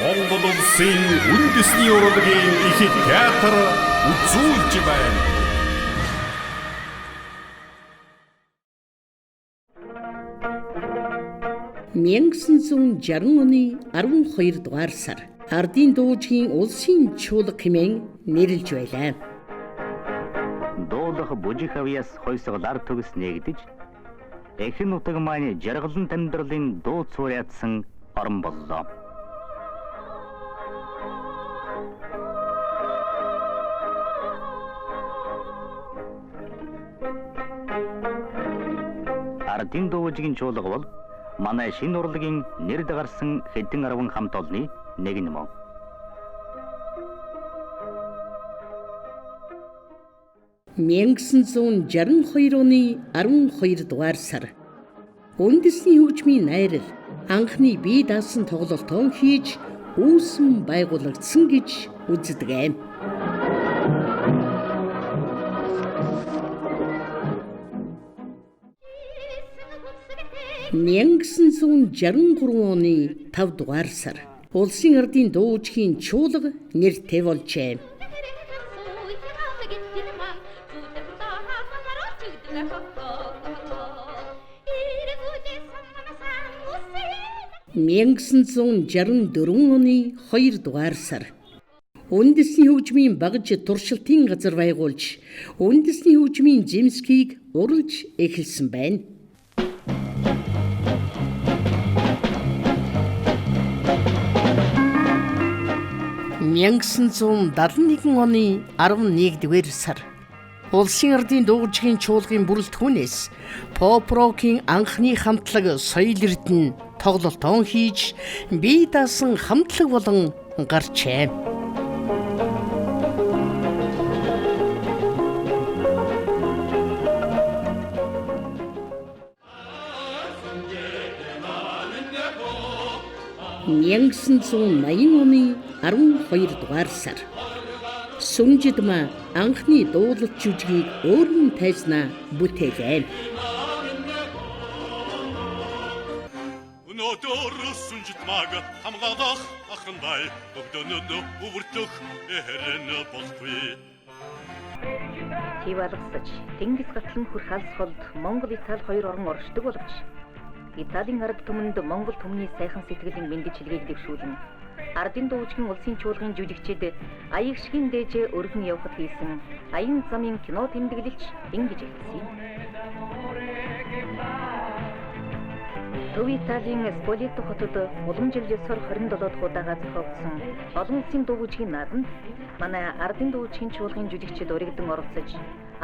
Монгол улсын үндэсний урлагийн их театр үзүүлж байна. (1960 оны 12 дугаар сар Ардын дуужийн улсын чуулга хэмээн нэрлэж байлаа. Дуулах бүжиг авьяас хойсголаар төгс нэгдэж эхэн нутаг маань жаргалан тэмдэрлэлийн дуу цуурайтсан орон боллоо. Ардын дуужийн чуулга бол манай шинэ урлагийн нэр дагарсан хэдэн арван хамт олонны нэг юм. (1962 оны 12 дугаар сар үндэсний хөгжмийн найрал анхны бие даасан тоглолтоо хийж үүсгэн байгуулагдсан гэж үздэг. 1963 оны 5 дугаар сар улсын ардын дуужийн чуулга нэртэй болжээ. (1964 оны 2 дугаар сар үндэсний хөгжмийн багж туршилтын газар байгуулж үндэсний хөгжмийн жимсгийг уралж эхэлсэн байна. 1971 оны 11-р сар улсын ардын дуужийн чуулгын бүрэлдэхүүнээс поп-рокийн анхны хамтлаг Соёл Эрдэнэ тоглолтоо хийж бие даасан хамтлаг болон гарчээ. (1980 оны 12 дугаар сар Сүнжидма анхны дуулалт жүжигийг өөрийн тайзнаа бүтээлээ. Өнөөдөр Сүнжидмаг хамгаалах ахындай өгдөнөд өвөртөх эрен болтгүй. Тив алгасаж Тэнгис гатлан хүрх алс холд Монгол Итали хоёр орон оршдог боловч Италийн ард түмэнд Монгол түмний сайхан сэтгэлийн мэндчлэгийг дэвшүүлэн ардын дуужгийн улсын чуулгын жүжигчид аяг шигэн дээжээ өргөн явахад хийсэн аян замын кино тэмдэглэлч ингэж хэлсэн. Төв Италийн Сполето хотод уламжил 27 дахь удаага зохиогдсон олон улсын дуужгийн наадамд манай ардын дуужгийн чуулгын жүжигчид өргөдөн оролцож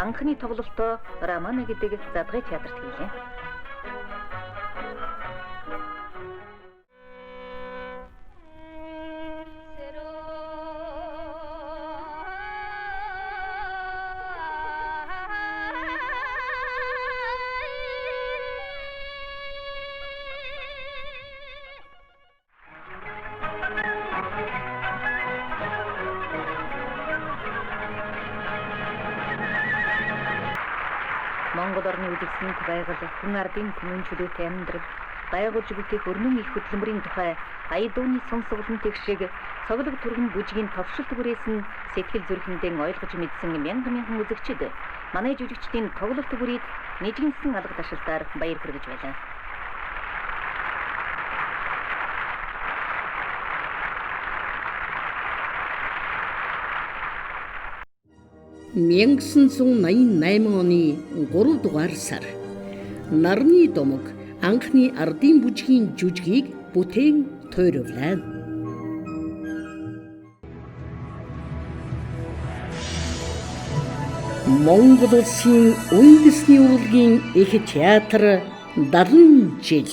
анхны тоглолтоо Романа гэдэг задгай театрт хийлээ. Монгол орны үзэгсэнд байгал хүн ардын түмэн чөлөөтэй амьдрал байгуулж бүтээх өрнөн их хөдөлмөрийн тухай аядууны сонсголон тэгшиг цоглог түргэн бүжгийн товшилт бүрээс нь сэтгэл зүрхэндээ ойлгож мэдсэн мянган үзэгчид манай жүжигчдийн тоглолт бүрийг нэжгэнсэн алга ташилтаар баяр хүргэж байлаа. (1988 оны 3 дугаар сар Нарны домог анхны ардын бүжгийн жүжигийг бүтээн тойруулаа. Монгол улсын үндэсний урлагийн их театр 70 жил